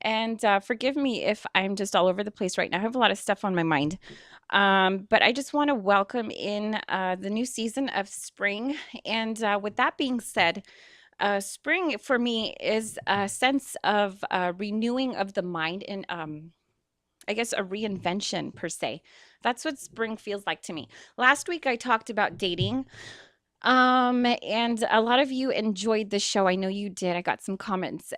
And forgive me if I'm just all over the place right now. I have a lot of stuff on my mind. But I just want to welcome in the new season of spring. And with that being said, spring for me is a sense of renewing of the mind and I guess a reinvention per se. That's what spring feels like to me. Last week I talked about dating. And a lot of you enjoyed the show. I know you did. I got some comments,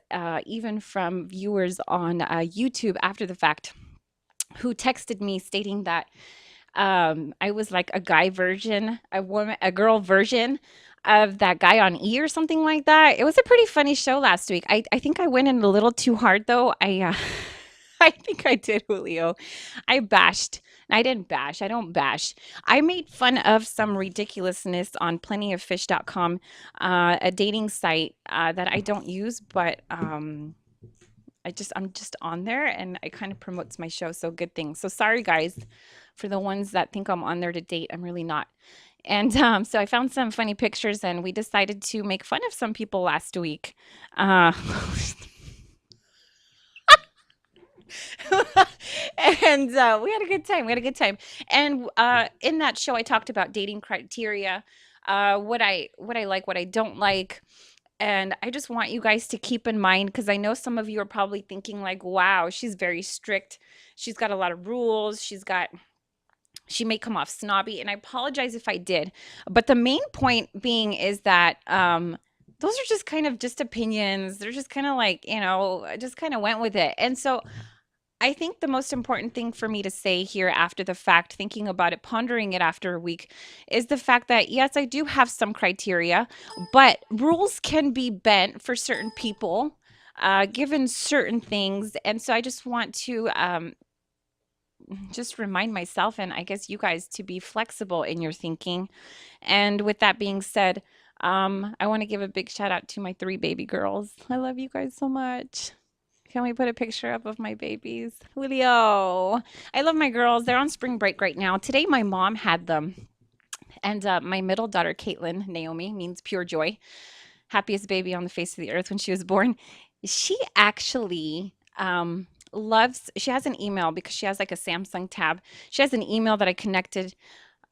even from viewers on YouTube after the fact, who texted me stating that I was like a guy version, a girl version of that guy on E or something like that. It was a pretty funny show last week. I think I went in a little too hard though. I think I did, Julio. I bashed. I didn't bash. I don't bash. I made fun of some ridiculousness on plentyoffish.com, a dating site that I don't use, but I'm just on there and it kind of promotes my show. So good thing. So sorry guys for the ones that think I'm on there to date. I'm really not. And so I found some funny pictures and we decided to make fun of some people last week. Uh, and we had a good time. We had a good time. And in that show, I talked about dating criteria, what I like, what I don't like. And I just want you guys to keep in mind because I know some of you are probably thinking like, "Wow, she's very strict. She's got a lot of rules. She may come off snobby." And I apologize if I did, but the main point being is that those are just kind of just opinions. They're just kind of like, I just kind of went with it. And so I think the most important thing for me to say here after the fact, thinking about it, pondering it after a week, is the fact that yes, I do have some criteria, but rules can be bent for certain people, given certain things. And so I just want to just remind myself and I guess you guys to be flexible in your thinking. And with that being said, I want to give a big shout out to my three baby girls. I love you guys so much. Can we put a picture up of my babies? Julio. I love my girls. They're on spring break right now. Today, my mom had them. And my middle daughter, Caitlin, Naomi, means pure joy. Happiest baby on the face of the earth when she was born. She actually she has an email because she has like a Samsung tab. She has an email that I connected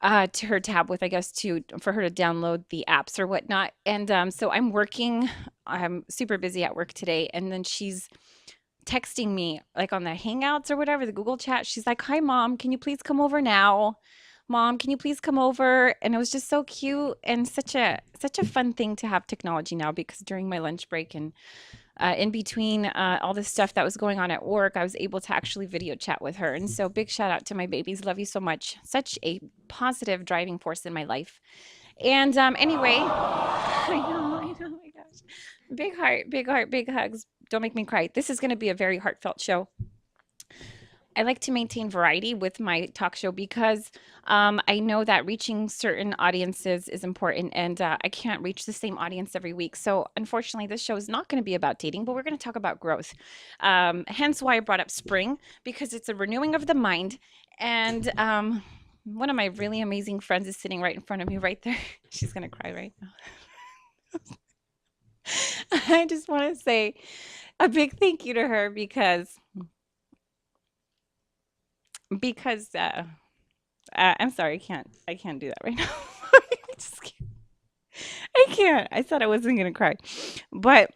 to her tab with, I guess, to for her to download the apps or whatnot. And so I'm working. I'm super busy at work today. And then she's texting me like on the Hangouts or whatever, the Google chat. She's like, "Hi mom, can you please come over now? Mom, can you please come over?" And it was just so cute and such a fun thing to have technology now because during my lunch break and in between all this stuff that was going on at work, I was able to actually video chat with her. And so big shout out to my babies. Love you so much. Such a positive driving force in my life. And anyway, I know, my gosh. Big heart, big hugs. Don't make me cry. This is going to be a very heartfelt show. I like to maintain variety with my talk show because I know that reaching certain audiences is important and I can't reach the same audience every week. So, unfortunately, this show is not going to be about dating, but we're going to talk about growth. Hence why I brought up spring because it's a renewing of the mind. And one of my really amazing friends is sitting right in front of me, right there. She's going to cry right now. I just want to say a big thank you to her because I'm sorry, I can't do that right now. I just can't. I can't. I said I wasn't gonna cry, but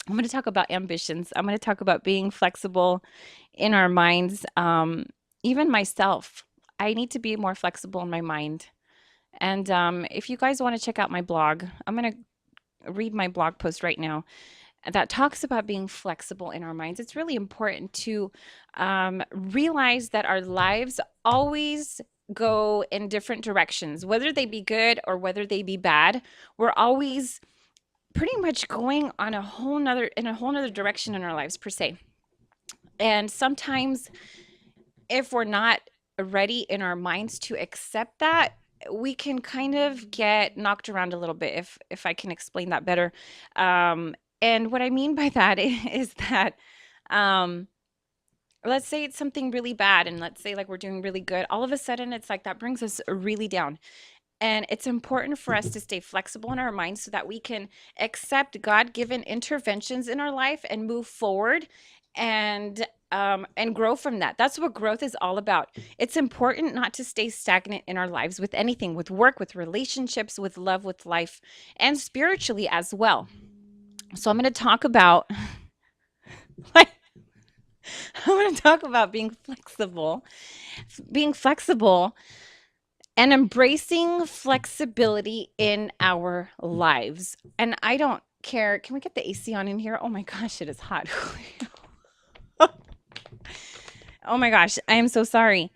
I'm gonna talk about ambitions. I'm gonna talk about being flexible in our minds. Even myself, I need to be more flexible in my mind. And if you guys want to check out my blog, I'm gonna read my blog post right now that talks about being flexible in our minds. It's really important to realize that our lives always go in different directions, whether they be good or whether they be bad. We're always pretty much going on a whole nother direction in our lives per se. And sometimes if we're not ready in our minds to accept that, we can kind of get knocked around a little bit if I can explain that better. And what I mean by that is that um let's say it's something really bad and let's say like we're doing really good. All of a sudden it's like that brings us really down. And it's important for us to stay flexible in our minds so that we can accept God-given interventions in our life and move forward and grow from that. That's what growth is all about. It's important not to stay stagnant in our lives with anything, with work, with relationships, with love, with life, and spiritually as well. So I'm going to talk about like I'm going to talk about being flexible and embracing flexibility in our lives. And I don't care. Can we get the AC on in here? Oh my gosh, it is hot. Oh my gosh, I am so sorry.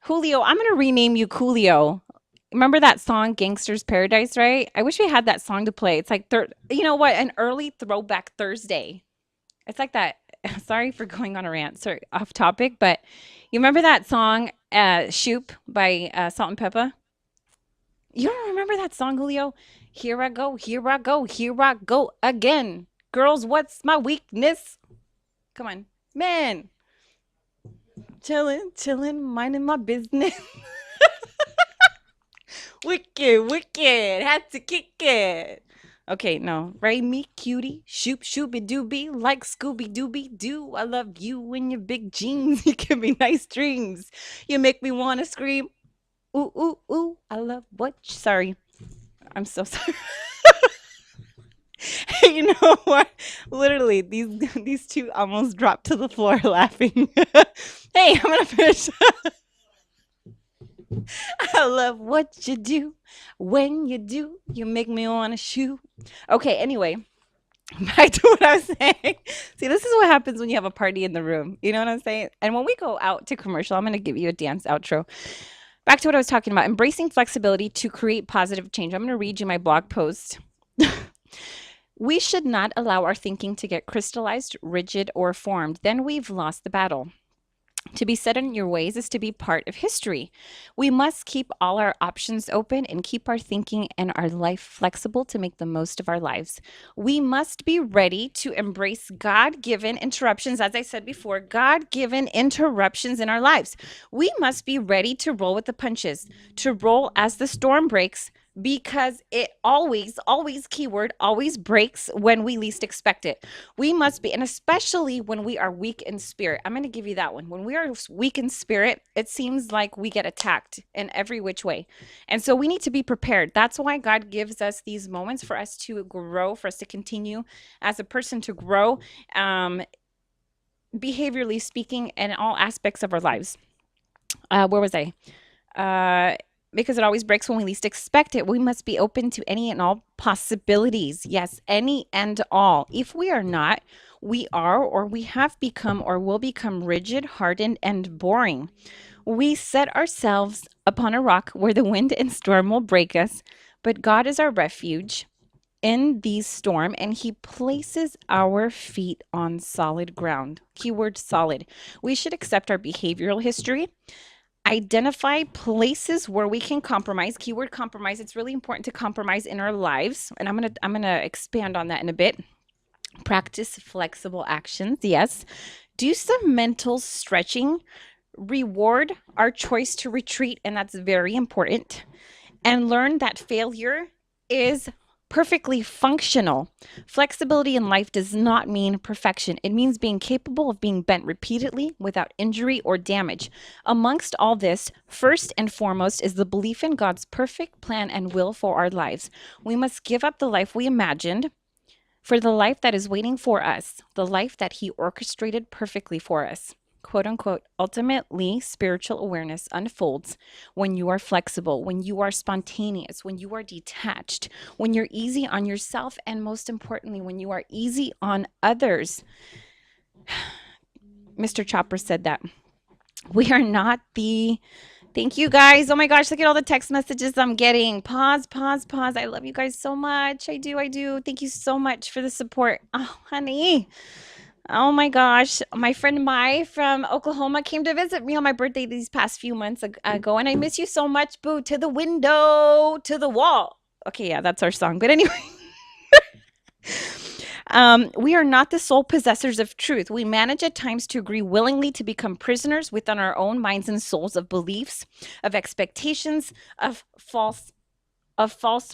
Julio, I'm going to rename you Coolio. Remember that song Gangster's Paradise, right? I wish we had that song to play. It's like you know what, an early throwback Thursday. It's like that. Sorry for going on a rant, sorry, off topic, but you remember that song Shoop by Salt and Pepper? You don't remember that song, Julio? Here I go, here I go, here I go again. Girls, what's my weakness? Come on. Man, chilling, chilling, minding my business. Wicked, wicked, had to kick it. Okay, no. Ray me, cutie, shoop, shooby dooby, like Scooby Dooby Doo. I love you and your big jeans. You give me nice dreams. You make me want to scream. Ooh, ooh, ooh. I love what? Sorry. I'm so sorry. You know what? Literally, these two almost dropped to the floor laughing. Hey, I'm gonna finish. I love what you do. When you do, you make me want to shoot. Okay, anyway, back to what I was saying. See, this is what happens when you have a party in the room. You know what I'm saying? And when we go out to commercial, I'm going to give you a dance outro. Back to what I was talking about, embracing flexibility to create positive change. I'm going to read you my blog post. We should not allow our thinking to get crystallized, rigid, or formed. Then we've lost the battle. To be set in your ways is to be part of history. We must keep all our options open and keep our thinking and our life flexible to make the most of our lives. We must be ready to embrace God given interruptions. As I said before, God given interruptions in our lives. We must be ready to roll with the punches, to roll as the storm breaks, because it always, keyword, always breaks when we least expect it. We must be, and especially when we are weak in spirit. I'm going to give you that one. When we are weak in spirit, it seems like we get attacked in every which way. And so we need to be prepared. That's why God gives us these moments for us to grow, for us to continue as a person to grow, behaviorally speaking, in all aspects of our lives. Where was I? Because it always breaks when we least expect it. We must be open to any and all possibilities. Yes, any and all. If we are not, we are, or we have become, or will become rigid, hardened, and boring. We set ourselves upon a rock where the wind and storm will break us, but God is our refuge in the storm, and He places our feet on solid ground. Keyword solid. We should accept our behavioral history, identify places where we can compromise. Keyword compromise. It's really important to compromise in our lives, and I'm gonna expand on that in a bit. Practice flexible actions. Yes. Do some mental stretching. Reward our choice to retreat, and that's very important. And learn that failure is perfectly functional. Flexibility in life does not mean perfection. It means being capable of being bent repeatedly without injury or damage. Amongst all this, first and foremost is the belief in God's perfect plan and will for our lives. We must give up the life we imagined for the life that is waiting for us, the life that He orchestrated perfectly for us. Quote unquote, ultimately, spiritual awareness unfolds when you are flexible, when you are spontaneous, when you are detached, when you're easy on yourself, and most importantly, when you are easy on others. Mr. Chopper said that. We are not the. Thank you guys. Oh my gosh, look at all the text messages I'm getting. Pause, pause, pause. I love you guys so much. I do, I do. Thank you so much for the support. Oh, honey. Oh my gosh. My friend Mai from Oklahoma came to visit me on my birthday these past few months ago, and I miss you so much, boo. To the window, to the wall. Okay, yeah, that's our song. But anyway. We are not the sole possessors of truth. We manage at times to agree willingly to become prisoners within our own minds and souls of beliefs, of expectations, of false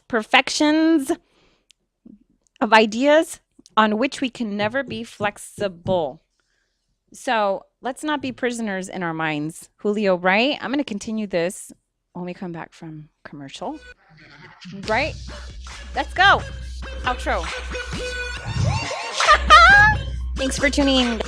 perfections, of ideas on which we can never be flexible. So let's not be prisoners in our minds, Julio, right? I'm going to continue this when we come back from commercial, right? Let's go. Outro. Thanks for tuning in.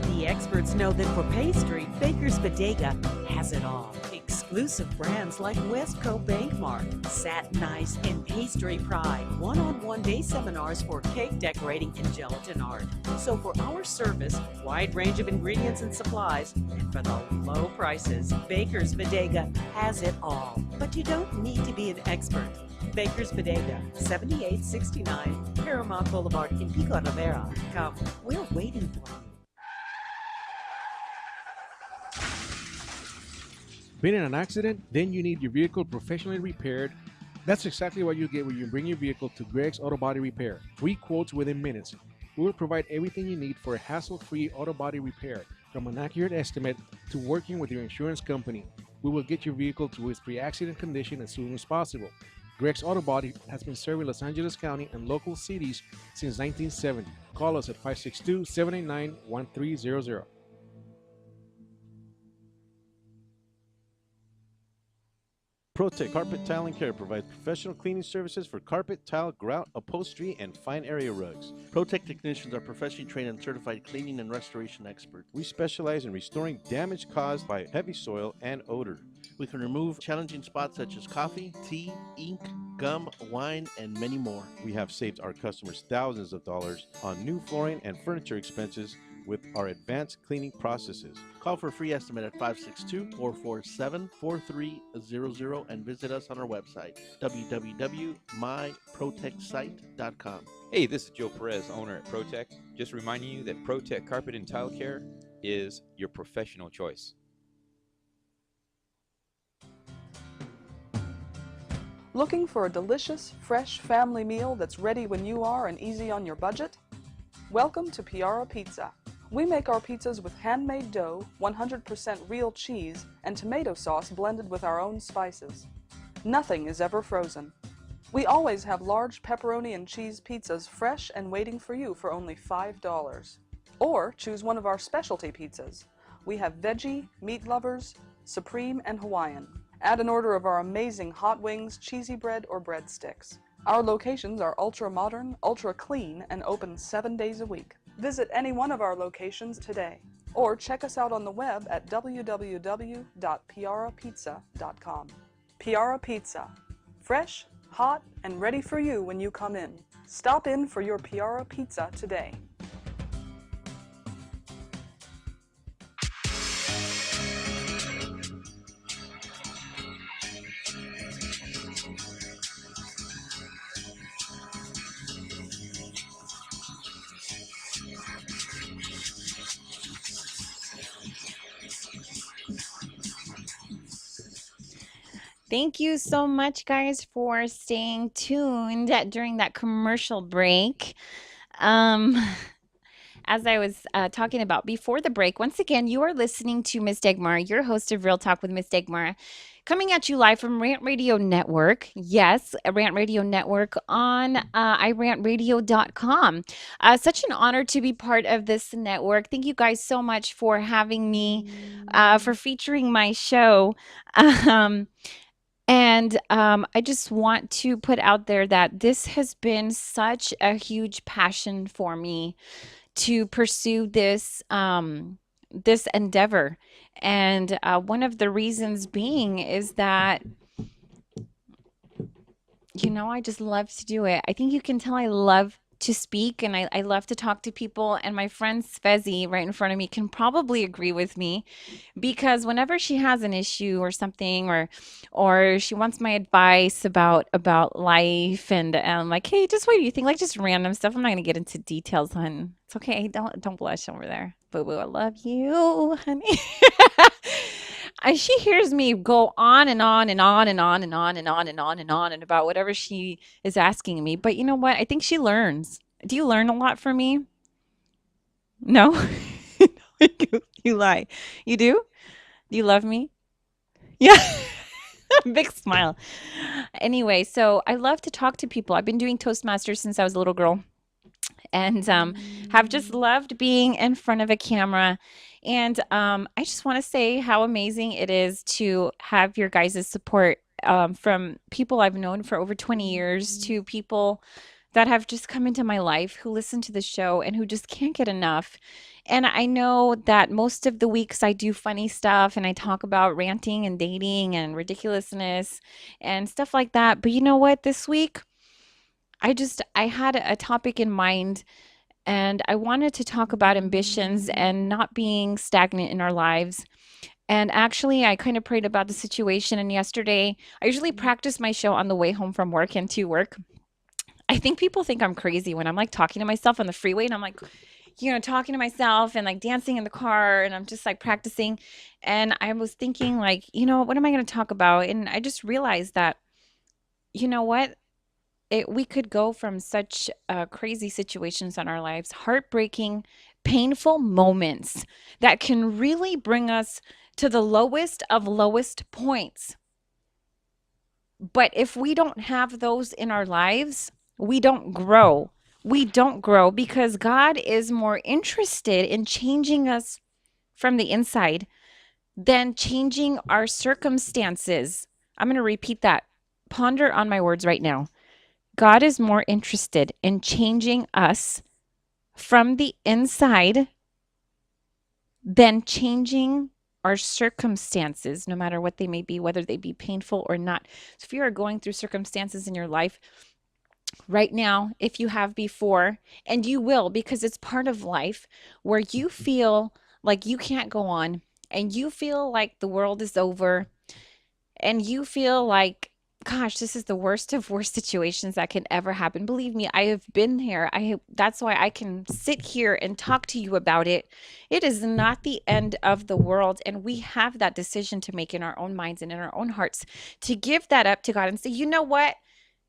The experts know that for pastry, Baker's Bodega has it all. Exclusive brands like Westco Bankmart, Satin Ice, and Pastry Pride. One-on-one day seminars for cake decorating and gelatin art. So for our service, wide range of ingredients and supplies, and for the low prices, Baker's Bodega has it all. But you don't need to be an expert. Baker's Bodega, 7869 Paramount Boulevard in Pico Rivera. Come, we're waiting for you. Been in an accident? Then you need your vehicle professionally repaired. That's exactly what you get when you bring your vehicle to Greg's Auto Body Repair. Free quotes within minutes. We will provide everything you need for a hassle-free auto body repair, from an accurate estimate to working with your insurance company. We will get your vehicle to its pre-accident condition as soon as possible. Greg's Auto Body has been serving Los Angeles County and local cities since 1970. Call us at 562-789-1300. ProTech Carpet Tile and Care provides professional cleaning services for carpet, tile, grout, upholstery, and fine area rugs. ProTech technicians are professionally trained and certified cleaning and restoration experts. We specialize in restoring damage caused by heavy soil and odor. We can remove challenging spots such as coffee, tea, ink, gum, wine, and many more. We have saved our customers thousands of dollars on new flooring and furniture expenses with our advanced cleaning processes. Call for a free estimate at 562-447-4300 and visit us on our website, www.myprotectsite.com. Hey, this is Joe Perez, owner at ProTech. Just reminding you that ProTech Carpet and Tile Care is your professional choice. Looking for a delicious, fresh family meal that's ready when you are and easy on your budget? Welcome to Piara Pizza. We make our pizzas with handmade dough, 100% real cheese, and tomato sauce blended with our own spices. Nothing is ever frozen. We always have large pepperoni and cheese pizzas fresh and waiting for you for only $5. Or choose one of our specialty pizzas. We have veggie, meat lovers, supreme, and Hawaiian. Add an order of our amazing hot wings, cheesy bread, or breadsticks. Our locations are ultra modern, ultra clean, and open 7 days a week. Visit any one of our locations today, or check us out on the web at www.piarapizza.com. Piara Pizza. Fresh, hot, and ready for you when you come in. Stop in for your Piara Pizza today. Thank you so much, guys, for staying tuned during that commercial break. Um, as I was talking about before the break, once again, you are listening to Miss Dagmar, your host of Real Talk with Miss Dagmar, coming at you live from Rant Radio Network. Yes, a Rant Radio Network on irantradio.com. Such an honor to be part of this network. Thank you guys so much for having me, for featuring my show. I just want to put out there that this has been such a huge passion for me to pursue this endeavor. And one of the reasons being is that, I just love to do it. I think you can tell I love to speak and I love to talk to people. And my friend Svezi right in front of me can probably agree with me, because whenever she has an issue or something, or she wants my advice about life, and I'm like, hey, just what do you think? Like, just random stuff. I'm not gonna get into details, hon. It's okay. Don't blush over there. Boo boo, I love you, honey. And she hears me go on and on and on and on and on and on and on and on and about whatever she is asking me. But you know what? I think she learns. Do you learn a lot from me? No? You lie. You do? Do you love me? Yeah. Big smile. Anyway, so I love to talk to people. I've been doing Toastmasters since I was a little girl and have just loved being in front of a camera. And I just want to say how amazing it is to have your guys' support from people I've known for over 20 years to people that have just come into my life who listen to the show and who just can't get enough. And I know that most of the weeks I do funny stuff and I talk about ranting and dating and ridiculousness and stuff like that. But you know what? This week, I had a topic in mind and I wanted to talk about ambitions and not being stagnant in our lives. And actually, I kind of prayed about the situation. And yesterday, I usually practice my show on the way home from work and to work. I think people think I'm crazy when I'm like talking to myself on the freeway and I'm like, talking to myself and like dancing in the car and I'm just like practicing. And I was thinking, like, what am I going to talk about? And I just realized that, you know what? We could go from such crazy situations in our lives, heartbreaking, painful moments that can really bring us to the lowest of lowest points. But if we don't have those in our lives, we don't grow. We don't grow because God is more interested in changing us from the inside than changing our circumstances. I'm going to repeat that. Ponder on my words right now. God is more interested in changing us from the inside than changing our circumstances, no matter what they may be, whether they be painful or not. So if you are going through circumstances in your life right now, if you have before, and you will, because it's part of life, where you feel like you can't go on and you feel like the world is over and you feel like, gosh, this is the worst of worst situations that can ever happen. Believe me, I have been here. That's why I can sit here and talk to you about it. It is not the end of the world, and we have that decision to make in our own minds and in our own hearts to give that up to God and say, you know what?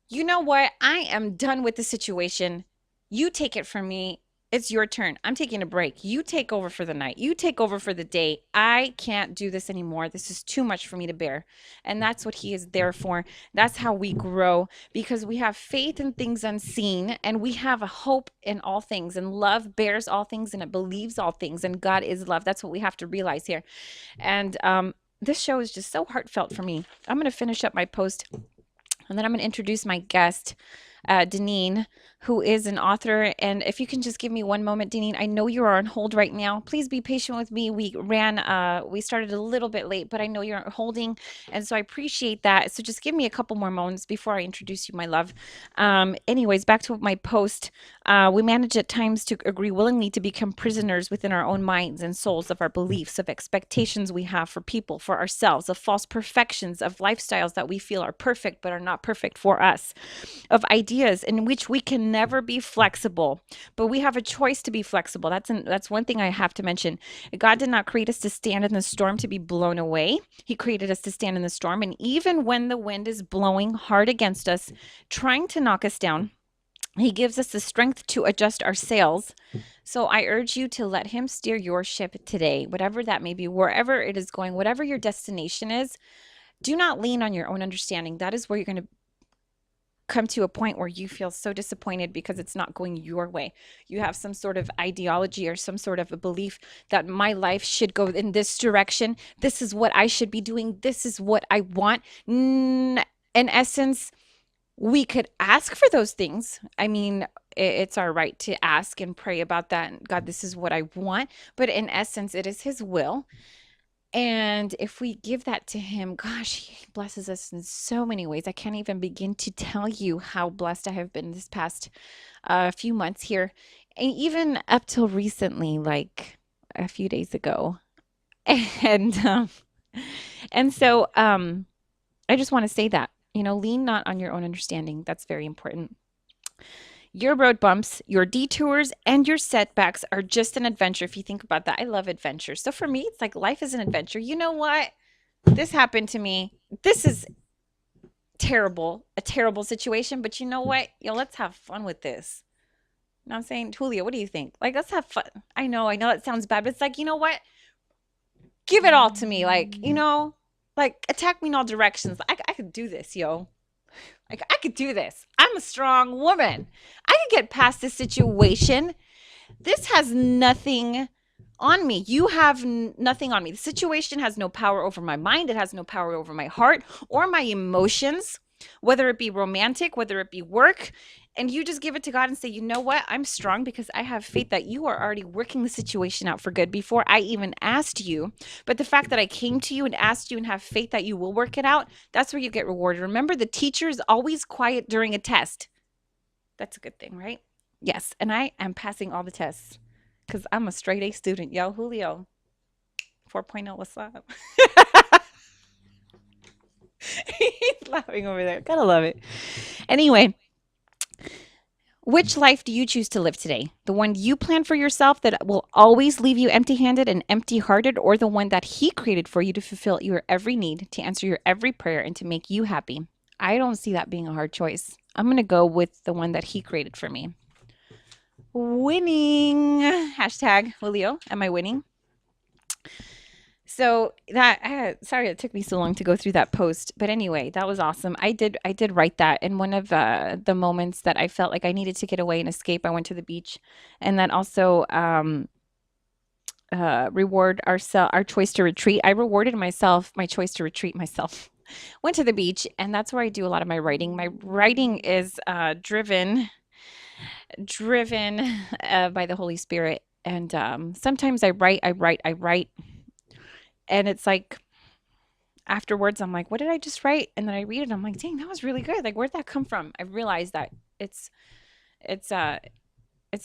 You know what? I am done with the situation. You take it from me. It's your turn. I'm taking a break. You take over for the night. You take over for the day. I can't do this anymore. This is too much for me to bear. And that's what he is there for. That's how we grow because we have faith in things unseen and we have a hope in all things. And love bears all things and it believes all things. And God is love. That's what we have to realize here. And this show is just so heartfelt for me. I'm going to finish up my post and then I'm going to introduce my guest, Deneen, who is an author. And if you can just give me one moment, Deneen, I know you are on hold right now. Please be patient with me. We started a little bit late, but I know you're holding. And so I appreciate that. So just give me a couple more moments before I introduce you, my love. Anyways, back to my post. We manage at times to agree willingly to become prisoners within our own minds and souls of our beliefs, of expectations we have for people, for ourselves, of false perfections, of lifestyles that we feel are perfect but are not perfect for us, of ideas in which we can never be flexible, but we have a choice to be flexible. That's one thing I have to mention. God did not create us to stand in the storm to be blown away. He created us to stand in the storm, and even when the wind is blowing hard against us, trying to knock us down, he gives us the strength to adjust our sails. So I urge you to let him steer your ship today, whatever that may be, wherever it is going, whatever your destination is. Do not lean on your own understanding. That is where you're going to come to a point where you feel so disappointed because it's not going your way. You have some sort of ideology or some sort of a belief that my life should go in this direction. This is what I should be doing. This is what I want. In essence, we could ask for those things. I mean, it's our right to ask and pray about that. God, this is what I want. But in essence, it is his will. And if we give that to him, gosh, he blesses us in so many ways. I can't even begin to tell you how blessed I have been this past few months here. And even up till recently, like a few days ago. And so I just want to say that, lean not on your own understanding. That's very important. Your road bumps, your detours, and your setbacks are just an adventure. If you think about that, I love adventure. So for me, it's like life is an adventure. You know what? This happened to me. This is terrible, a terrible situation. But you know what? Let's have fun with this. You know what I'm saying? Julio, what do you think? Like, let's have fun. I know that sounds bad, but it's like, you know what? Give it all to me. Like, like attack me in all directions. I could do this, yo. Like, I could do this. I'm a strong woman. I could get past this situation. This has nothing on me. You have nothing on me. The situation has no power over my mind. It has no power over my heart or my emotions, whether it be romantic, whether it be work. And you just give it to God and say, you know what? I'm strong because I have faith that you are already working the situation out for good before I even asked you. But the fact that I came to you and asked you and have faith that you will work it out, that's where you get rewarded. Remember, the teacher is always quiet during a test. That's a good thing, right? Yes. And I am passing all the tests because I'm a straight A student. Yo, Julio, 4.0, what's up? He's laughing over there. Gotta love it. Anyway. Which life do you choose to live today? The one you plan for yourself that will always leave you empty handed and empty hearted, or the one that He created for you to fulfill your every need, to answer your every prayer, and to make you happy? I don't see that being a hard choice. I'm going to go with the one that He created for me. Winning. Hashtag Julio. Am I winning? So sorry it took me so long to go through that post, but anyway, that was awesome. I did write that in one of the moments that I felt like I needed to get away and escape. I went to the beach, and then also reward our choice to retreat. I rewarded myself my choice to retreat myself. Went to the beach, and that's where I do a lot of my writing. My writing is driven by the Holy Spirit, and sometimes I write. And it's like afterwards, I'm like, what did I just write? And then I read it. I'm like, dang, that was really good. Like, where'd that come from? I realized that it's a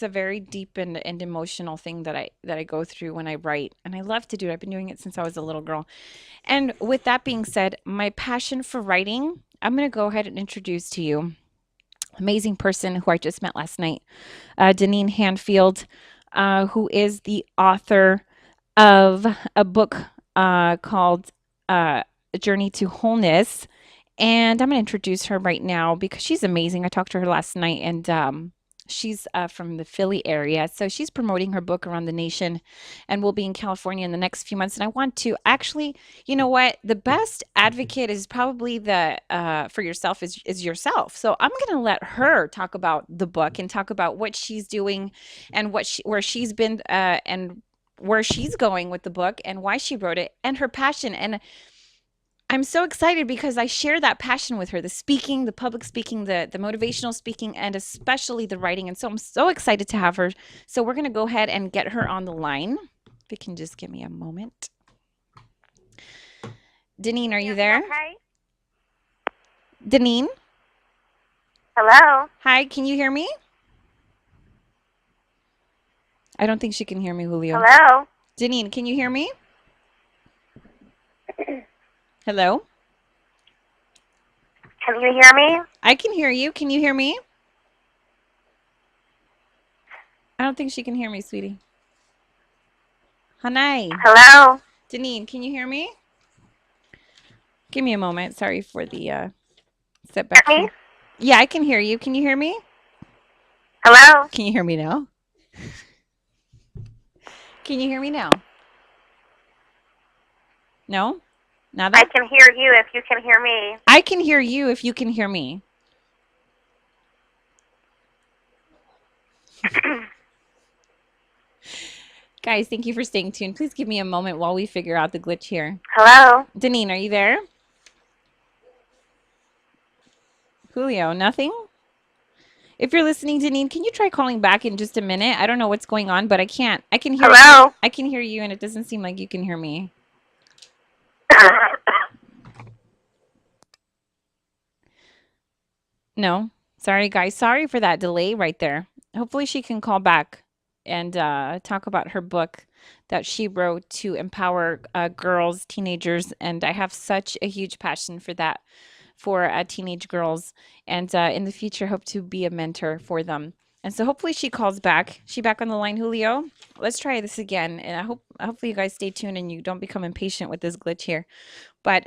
very deep and emotional thing that I go through when I write. And I love to do it. I've been doing it since I was a little girl. And with that being said, my passion for writing, I'm going to go ahead and introduce to you amazing person who I just met last night, Deneen Hanfield, who is the author of a book called A Journey to Wholeness. And I'm going to introduce her right now because she's amazing. I talked to her last night, and she's from the Philly area. So she's promoting her book around the nation, and we'll be in California in the next few months. And I want to actually, you know what? The best advocate is probably for yourself is yourself. So I'm going to let her talk about the book and talk about what she's doing and where she's been and where she's going with the book and why she wrote it and her passion. And I'm so excited because I share that passion with her, the speaking, the public speaking, the motivational speaking, and especially the writing. And so I'm so excited to have her. So we're going to go ahead and get her on the line. If you can just give me a moment. Deneen, are you there? Hi. Deneen? Hello. Hi, can you hear me? I don't think she can hear me, Julio. Hello. Deneen, can you hear me? Hello? Can you hear me? I can hear you. Can you hear me? I don't think she can hear me, sweetie. Hanai. Hello. Deneen, can you hear me? Give me a moment. Sorry for the setback. Me? Yeah, I can hear you. Can you hear me? Hello. Can you hear me now? Can you hear me now? No? Nada? I can hear you if you can hear me. I can hear you if you can hear me. Guys, thank you for staying tuned. Please give me a moment while we figure out the glitch here. Hello. Deneen, are you there? Julio, nothing? If you're listening, Deneen, can you try calling back in just a minute? I don't know what's going on, but I can't. I can hear Hello. you. I can hear you, and it doesn't seem like you can hear me. No. Sorry, guys. Sorry for that delay right there. Hopefully she can call back and talk about her book that she wrote to empower girls, teenagers, and I have such a huge passion for that, for teenage girls, and in the future hope to be a mentor for them. And so hopefully she calls back. She back on the line, Julio? Let's try this again, and hopefully you guys stay tuned and you don't become impatient with this glitch here. But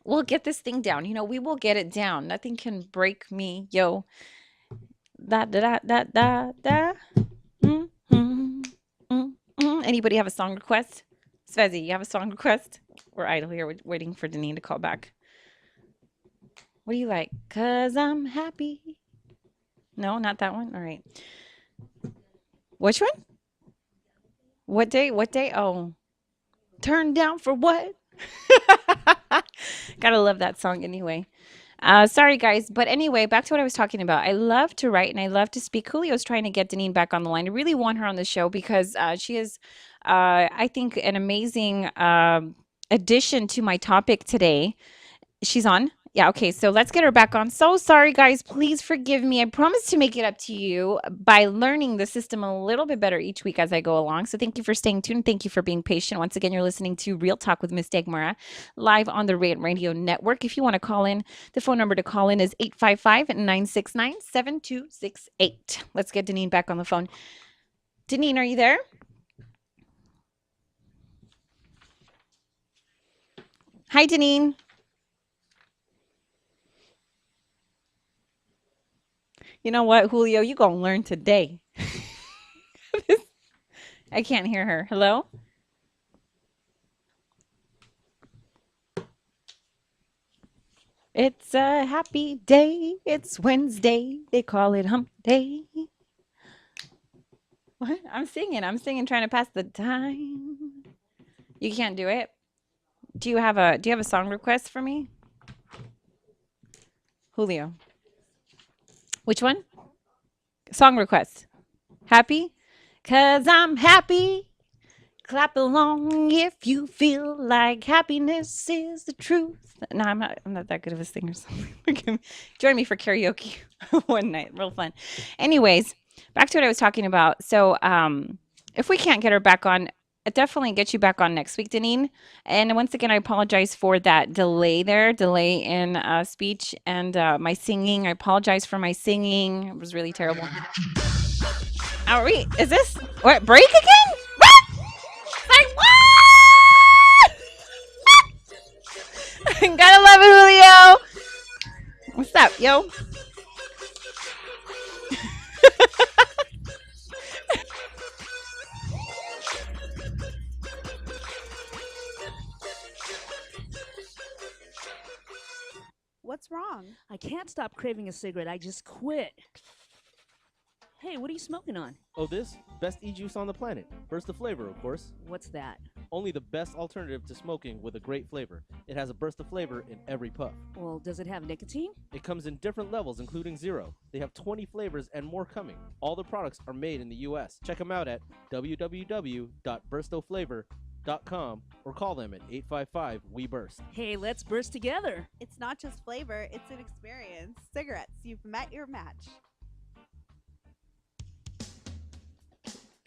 we'll get this thing down. You know, we will get it down. Nothing can break me, yo. Da da da da da da. Mm, mm, Anybody have a song request? Svezi, you have a song request? We're idle here waiting for Deneen to call back. What do you like? 'Cause I'm happy. No, not that one. All right. Which one? What day? What day? Oh, turn down for what? Gotta love that song anyway. Sorry, guys. But anyway, back to what I was talking about. I love to write and I love to speak. Julio's trying to get Deneen back on the line. I really want her on the show because she is, I think, an amazing addition to my topic today. She's on. Yeah, okay. So let's get her back on. So sorry, guys. Please forgive me. I promise to make it up to you by learning the system a little bit better each week as I go along. So thank you for staying tuned. Thank you for being patient. Once again, you're listening to Real Talk with Miss Dagmara live on the Rant Radio Network. If you want to call in, the phone number to call in is 855-969-7268. Let's get Deneen back on the phone. Deneen, are you there? Hi, Deneen. You know what, Julio? You gonna learn today. I can't hear her. Hello? It's a happy day. It's Wednesday. They call it hump day. What? I'm singing, trying to pass the time. You can't do it? Do you have a song request for me? Julio. Which one? Song request. Happy? 'Cause I'm happy. Clap along if you feel like happiness is the truth. No, I'm not that good of a singer. So join me for karaoke one night. Real fun. Anyways, back to what I was talking about. So if we can't get her back on, I'll definitely get you back on next week, Deneen. And once again, I apologize for that delay in speech and my singing. I apologize for my singing. It was really terrible. Are we? Is this what break again? What? Like what? Gotta love it, Julio. What's up, yo? What's wrong? I can't stop craving a cigarette. I just quit. Hey, what are you smoking on? Oh, this? Best e-juice on the planet. Burst of flavor, of course. What's that? Only the best alternative to smoking with a great flavor. It has a burst of flavor in every puff. Well, does it have nicotine? It comes in different levels, including 0. They have 20 flavors and more coming. All the products are made in the U.S. Check them out at www.burstoflavor.com or call them at 855-WE-BURST. Hey, let's burst together. It's not just flavor, it's an experience. Cigarettes, you've met your match.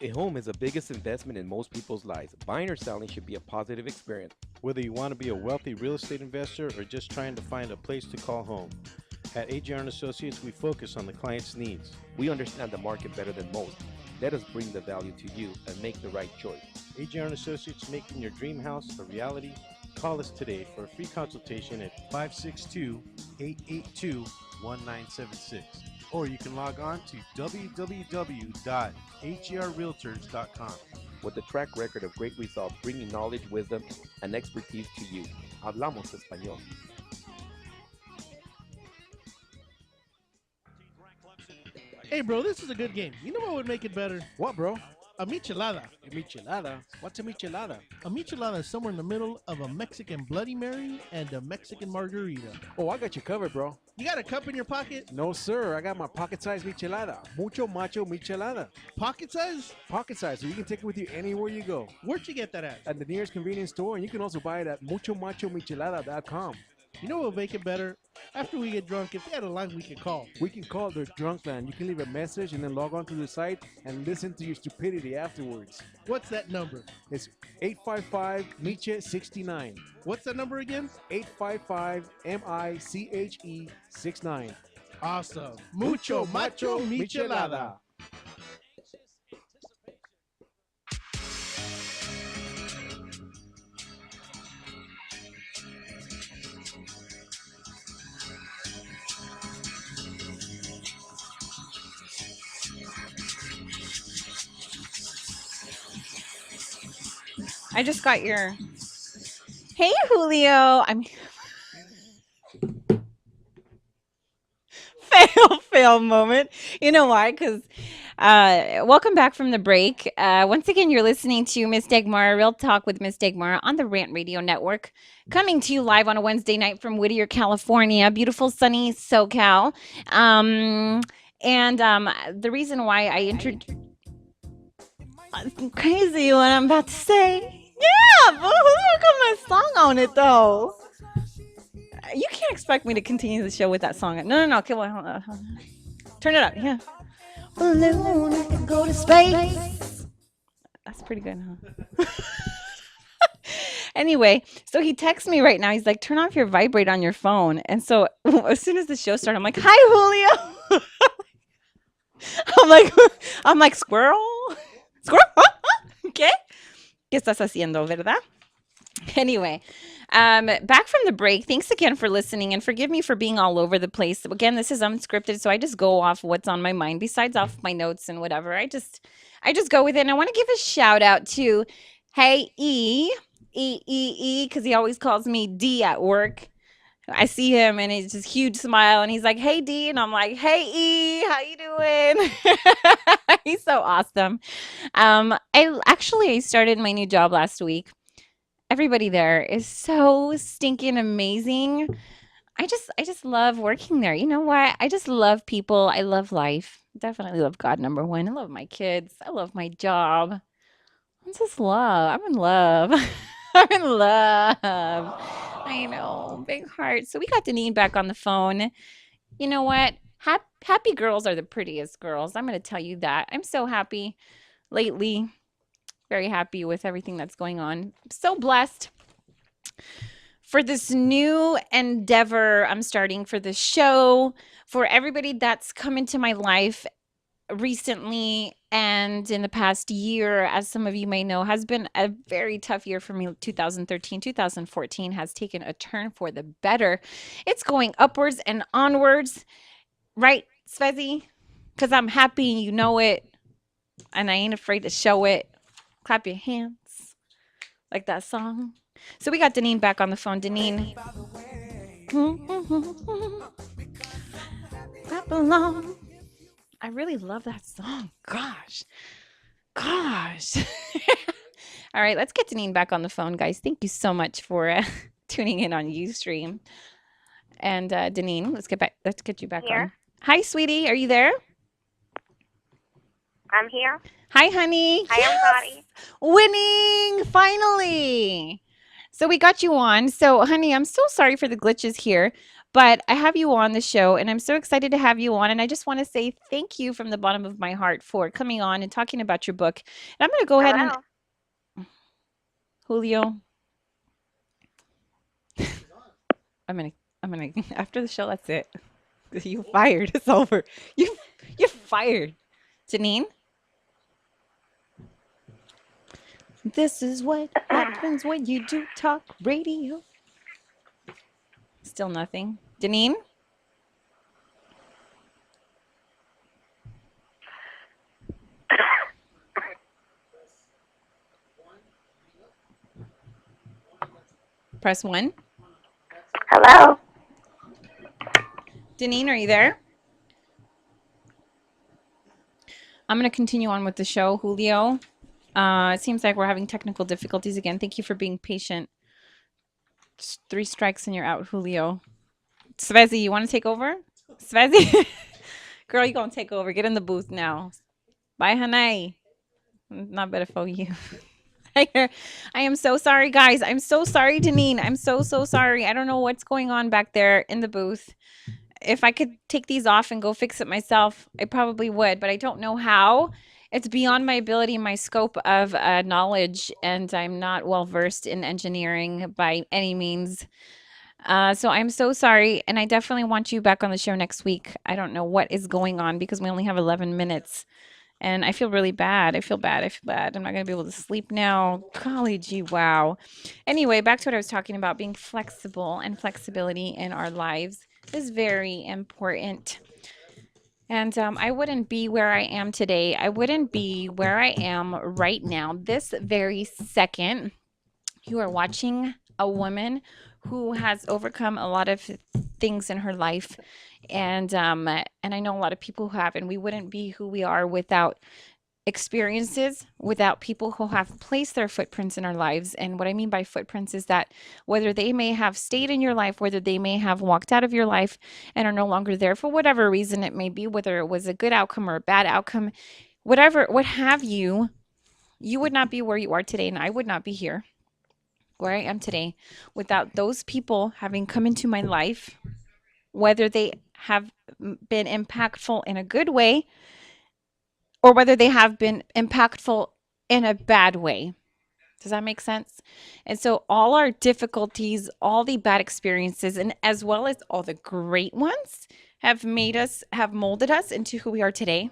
A home is the biggest investment in most people's lives. Buying or selling should be a positive experience. Whether you want to be a wealthy real estate investor or just trying to find a place to call home. At AJR & Associates, we focus on the client's needs. We understand the market better than most. Let us bring the value to you and make the right choice. AJR & Associates, making your dream house a reality. Call us today for a free consultation at 562-882-1976. Or you can log on to www.agrrealtors.com. With a track record of great results, bringing knowledge, wisdom, and expertise to you. Hablamos español. Hey, bro, this is a good game. You know what would make it better? What, bro? A michelada. A michelada? What's a michelada? A michelada is somewhere in the middle of a Mexican Bloody Mary and a Mexican margarita. Oh, I got you covered, bro. You got a cup in your pocket? No, sir. I got my pocket-sized michelada. Mucho macho michelada. Pocket size? Pocket size, so you can take it with you anywhere you go. Where'd you get that at? At the nearest convenience store, and you can also buy it at muchomachomichelada.com. You know what would make it better? After we get drunk, if they had a line we could call. We can call their drunk line. You can leave a message and then log on to the site and listen to your stupidity afterwards. What's that number? It's 855-MICHE69. What's that number again? 855-MICHE69. Awesome. Mucho macho michelada. I just got your. Hey, Julio. I'm fail moment. You know why? Because welcome back from the break. Once again, you're listening to Miss Dagmar, Real Talk with Miss Dagmar on the Rant Radio Network, coming to you live on a Wednesday night from Whittier, California, beautiful sunny SoCal. The reason why I introduced crazy what I'm about to say. Yeah, but who got my song on it though? You can't expect me to continue the show with that song. No. Okay, well, hold on. Turn it up. Yeah. Balloon, I could go to space. That's pretty good, huh? Anyway, so he texts me right now. He's like, turn off your vibrate on your phone. And so as soon as the show started, I'm like, hi, Julio. I'm like, squirrel? Squirrel? ¿Qué? ¿Qué estás haciendo, verdad? Anyway, back from the break. Thanks again for listening and forgive me for being all over the place. Again, this is unscripted, so I just go off what's on my mind besides off my notes and whatever. I just go with it. And I want to give a shout out to Hey E, because he always calls me D at work. I see him and it's just huge smile and he's like, hey D, and I'm like, hey E, how you doing? He's so awesome. I started my new job last week. Everybody there is so stinking amazing. I just love working there. You know what? I just love people. I love life. Definitely love God, number one. I love my kids. I love my job. I'm just love. I'm in love. I'm in love. I know. Big heart. So we got Deneen back on the phone. You know what? Happy girls are the prettiest girls. I'm going to tell you that. I'm so happy lately. Very happy with everything that's going on. I'm so blessed for this new endeavor I'm starting for the show, for everybody that's come into my life recently and in the past year, as some of you may know, has been a very tough year for me. 2013, 2014 has taken a turn for the better. It's going upwards and onwards, right, Svezi? Because I'm happy and you know it, and I ain't afraid to show it. Clap your hands like that song. So we got Deneen back on the phone. Deneen. Clap along. I really love that song. Gosh. All right, let's get Deneen back on the phone, guys. Thank you so much for tuning in on Ustream. And Deneen, let's get you back on. Hi, sweetie. Are you there? I'm here. Hi, honey. I am Dottie. Winning, finally. So we got you on. So, honey, I'm so sorry for the glitches here, but I have you on the show, and I'm so excited to have you on. And I just want to say thank you from the bottom of my heart for coming on and talking about your book. And I'm going to go ahead and Julio. I'm gonna after the show. That's it. You fired. It's over. You're fired, Janine. This is what happens when you do talk radio. Still nothing. Deneen? Press 1. Hello? Deneen, are you there? I'm going to continue on with the show, Julio. It seems like we're having technical difficulties again. Thank you for being patient. Just 3 strikes and you're out, Julio. Svezi, you want to take over? Svezi? Girl, you going to take over. Get in the booth now. Bye, Hanai. Not better for you. I am so sorry, guys. I'm so sorry, Deneen. I'm so sorry. I don't know what's going on back there in the booth. If I could take these off and go fix it myself, I probably would, but I don't know how. It's beyond my ability, my scope of knowledge, and I'm not well versed in engineering by any means. So I'm so sorry, and I definitely want you back on the show next week. I don't know what is going on because we only have 11 minutes, and I feel really bad. I feel bad. I'm not going to be able to sleep now. Golly gee, wow. Anyway, back to what I was talking about, being flexible, and flexibility in our lives is very important. And I wouldn't be where I am today. I wouldn't be where I am right now, this very second, You are watching a woman who has overcome a lot of things in her life, and I know a lot of people who have, and we wouldn't be who we are without experiences, without people who have placed their footprints in our lives. And what I mean by footprints is that whether they may have stayed in your life, whether they may have walked out of your life and are no longer there for whatever reason it may be, whether it was a good outcome or a bad outcome, whatever, what have you, you would not be where you are today, and I would not be here where I am today without those people having come into my life, whether they have been impactful in a good way or whether they have been impactful in a bad way. Does that make sense? And so all our difficulties, all the bad experiences, and as well as all the great ones have made us, have molded us into who we are today,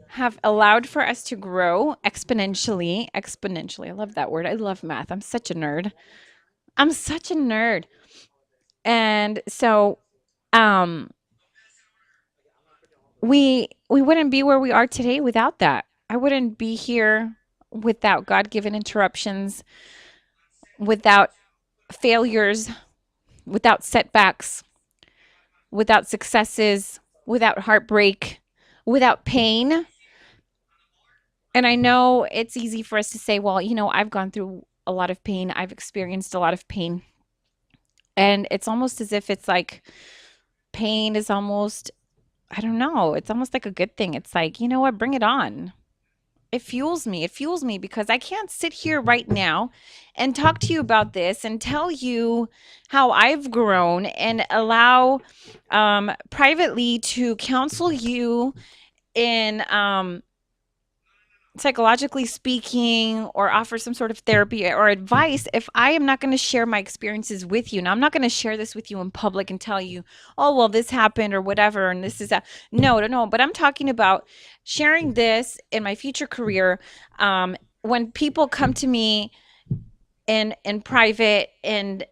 have allowed for us to grow exponentially. Exponentially. I love that word. I love math. I'm such a nerd. I'm such a nerd. And so we wouldn't be where we are today without that. I wouldn't be here without God-given interruptions, without failures, without setbacks, without successes, without heartbreak, without pain. And I know it's easy for us to say, well, you know, I've gone through a lot of pain. I've experienced a lot of pain. And it's almost as if it's like pain is almost, I don't know, it's almost like a good thing. It's like, you know what, bring it on. It fuels me. It fuels me because I can't sit here right now and talk to you about this and tell you how I've grown and allow privately to counsel you in psychologically speaking, or offer some sort of therapy or advice if I am not going to share my experiences with you. Now, I'm not going to share this with you in public and tell you, oh, well, this happened or whatever, and this is that. No. But I'm talking about sharing this in my future career. When people come to me in private and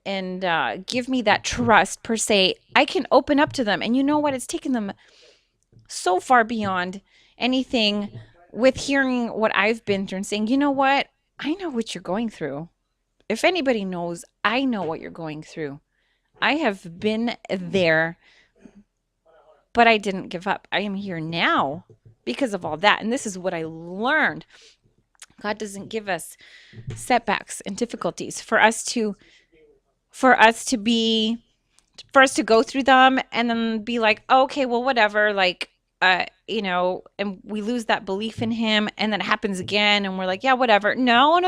give me that trust per se, I can open up to them. And you know what? It's taken them so far beyond anything with hearing what I've been through and saying, you know what? I know what you're going through. If anybody knows, I know what you're going through. I have been there, but I didn't give up. I am here now because of all that. And this is what I learned. God doesn't give us setbacks and difficulties for us to go through them and then be like, oh, okay, well, whatever, like, you know, and we lose that belief in him, and then it happens again, and we're like, yeah, whatever. No.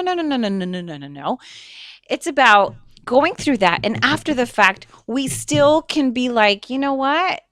It's about going through that, and after the fact, we still can be like, you know what?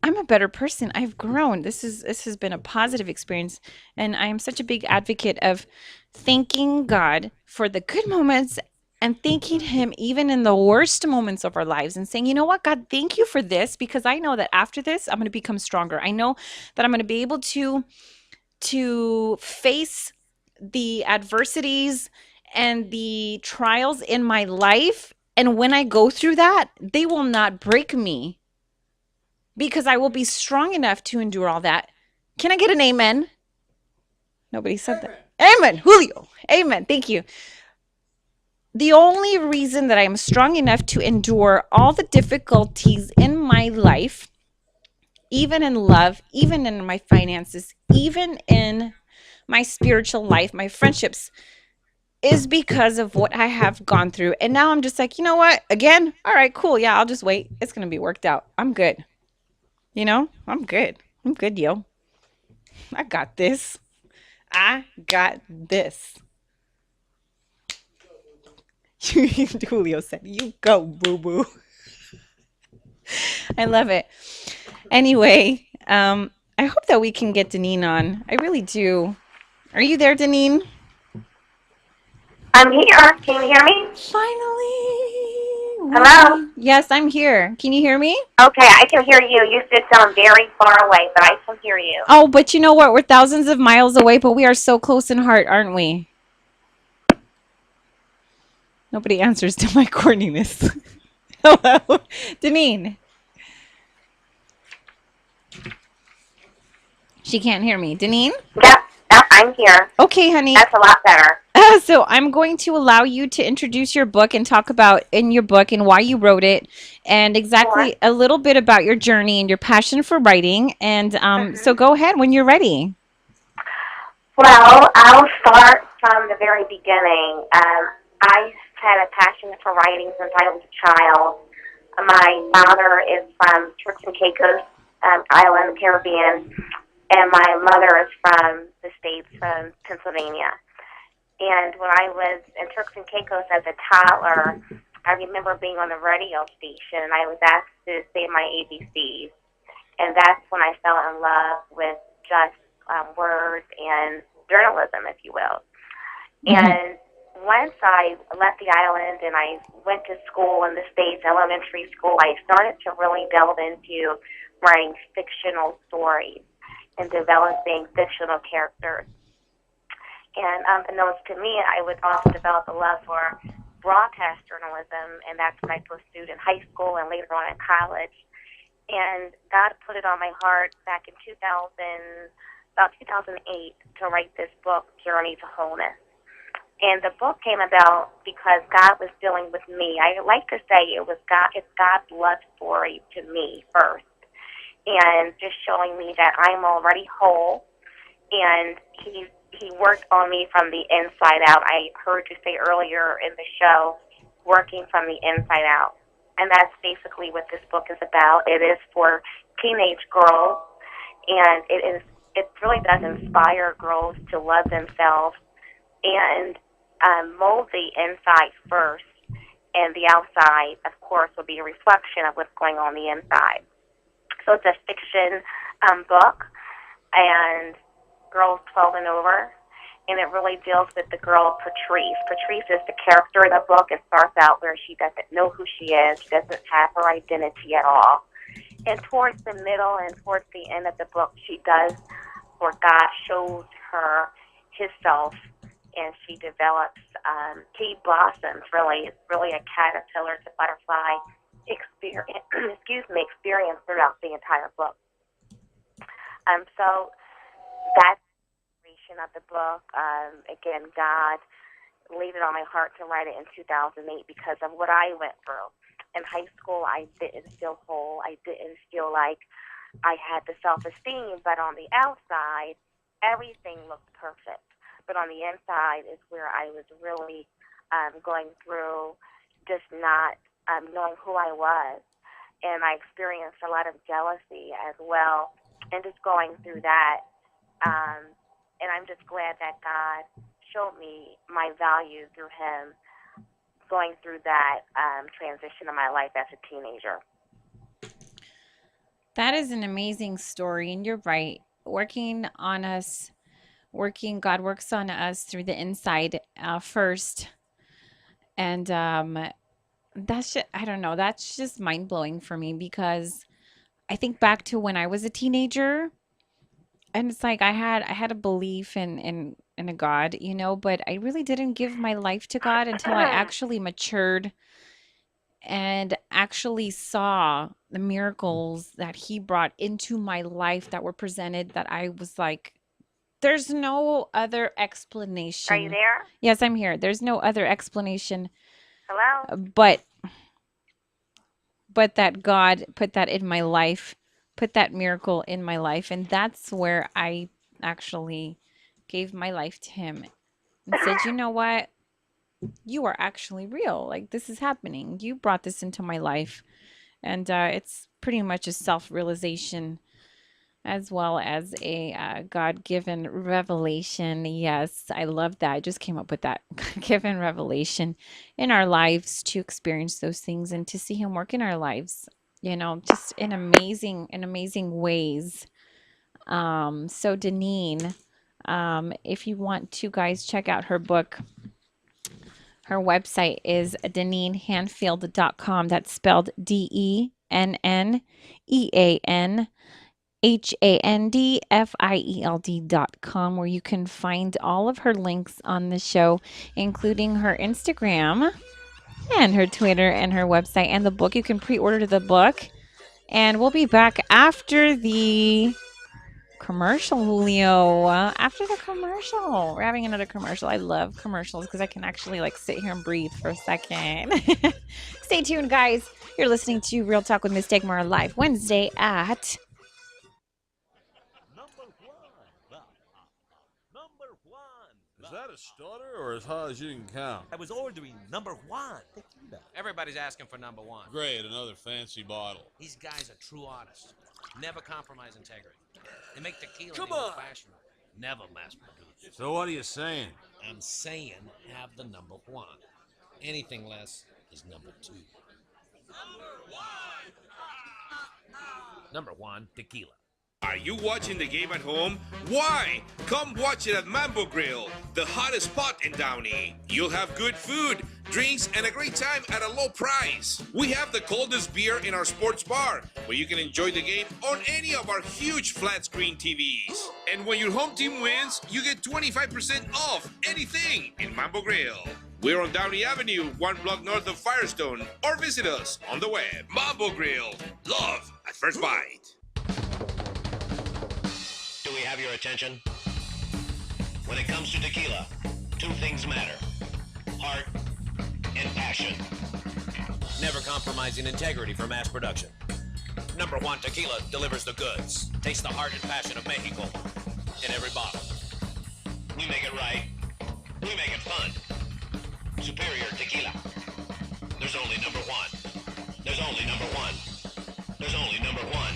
I'm a better person. I've grown. This has been a positive experience, and I am such a big advocate of thanking God for the good moments and thanking him even in the worst moments of our lives and saying, you know what, God, thank you for this, because I know that after this, I'm going to become stronger. I know that I'm going to be able to face the adversities and the trials in my life. And when I go through that, they will not break me because I will be strong enough to endure all that. Can I get an amen? Nobody said that. Amen, Julio. Amen. Thank you. The only reason that I am strong enough to endure all the difficulties in my life, even in love, even in my finances, even in my spiritual life, my friendships, is because of what I have gone through. And now I'm just like, you know what? Again? All right, cool. Yeah, I'll just wait. It's going to be worked out. I'm good. You know, I'm good. I'm good, yo. I got this. I got this. Julio said, you go, boo-boo. I love it. Anyway, I hope that we can get Deneen on. I really do. Are you there, Deneen? I'm here. Can you hear me? Finally. Hello? Yes, I'm here. Can you hear me? Okay, I can hear you. You did sound very far away, but I can hear you. Oh, but you know what? We're thousands of miles away, but we are so close in heart, aren't we? Nobody answers to my corniness. Hello? Deneen. She can't hear me. Deneen? Yeah, Yep, I'm here. Okay, honey. That's a lot better. So I'm going to allow you to introduce your book and talk about in your book and why you wrote it, and exactly a little bit about your journey and your passion for writing. And so go ahead when you're ready. Well, I'll start from the very beginning. I had a passion for writing since I was a child. My father is from Turks and Caicos Island, the Caribbean, and my mother is from the States, from Pennsylvania. And when I was in Turks and Caicos as a toddler, I remember being on the radio station, and I was asked to say my ABCs. And that's when I fell in love with just words and journalism, if you will. And once I left the island and I went to school in the States, elementary school, I started to really delve into writing fictional stories and developing fictional characters. And unbeknownst to me, I would also develop a love for broadcast journalism, and that's what I pursued in high school and later on in college. And God put it on my heart back in about 2008, to write this book, Journey to Wholeness. And the book came about because God was dealing with me. I like to say it's God's love story to me first, and just showing me that I'm already whole, and He worked on me from the inside out. I heard you say earlier in the show, working from the inside out. And that's basically what this book is about. It is for teenage girls, and it really does inspire girls to love themselves and mold the inside first, and the outside, of course, will be a reflection of what's going on the inside. So it's a fiction book, and girls 12 and over, and it really deals with the girl Patrice. Patrice is the character in the book. It starts out where she doesn't know who she is. She doesn't have her identity at all. And towards the middle and towards the end of the book, she does, where God shows her Himself, and she develops, she blossoms, really. It's really a caterpillar to butterfly experience, experience throughout the entire book. So that's the creation of the book. Again, God laid it on my heart to write it in 2008 because of what I went through. In high school, I didn't feel whole. I didn't feel like I had the self-esteem, but on the outside, everything looked perfect. But on the inside is where I was really going through just not knowing who I was. And I experienced a lot of jealousy as well, and just going through that. And I'm just glad that God showed me my value through Him, going through that transition of my life as a teenager. That is an amazing story, and you're right. God works on us through the inside first, and I don't know, that's just mind blowing for me because I think back to when I was a teenager, and it's like I had a belief in a God, but I really didn't give my life to God until I actually matured and actually saw the miracles that He brought into my life that were presented, that I was like, there's no other explanation. Are you there? Yes, I'm here. There's no other explanation. Hello? But that God put that in my life, put that miracle in my life, and that's where I actually gave my life to Him and said, you know what? You are actually real. Like, this is happening. You brought this into my life. And it's pretty much a self-realization as well as a God-given revelation. Yes, I love that. I just came up with that. God-given revelation in our lives to experience those things and to see Him work in our lives, just in amazing ways. So Deneen, if you want to, guys, check out her book. Her website is deneenhandfield.com. That's spelled DENNEANHANDFIELD.com, where you can find all of her links on the show, including her Instagram and her Twitter and her website and the book. You can pre-order the book. And we'll be back after the commercial, Julio. After the commercial, we're having another commercial. I love commercials because I can actually like sit here and breathe for a second. Stay tuned, guys. You're listening to Real Talk with Miss Dagmar live Wednesday at Is that a stutter or as high as you can count? I was ordering number one. Everybody's asking for number one. Great, another fancy bottle. These guys are true artists. Never compromise integrity. They make tequila Come in the on. old-fashioned way. Never mass produced. So what are you saying? I'm saying have the number one. Anything less is number two. Number one, tequila. Are you watching the game at home? Why? Come watch it at Mambo Grill, the hottest spot in Downey. You'll have good food, drinks, and a great time at a low price. We have the coldest beer in our sports bar, where you can enjoy the game on any of our huge flat screen TVs. And when your home team wins, you get 25% off anything in Mambo Grill. We're on Downey Avenue, 1 block north of Firestone, or visit us on the web. Mambo Grill, love at first bite. Do we have your attention? When it comes to tequila, two things matter: heart and passion. Never compromising integrity for mass production. Number one tequila delivers the goods. Taste the heart and passion of Mexico in every bottle. We make it right. We make it fun. Superior tequila. There's only number one. There's only number one. There's only number one.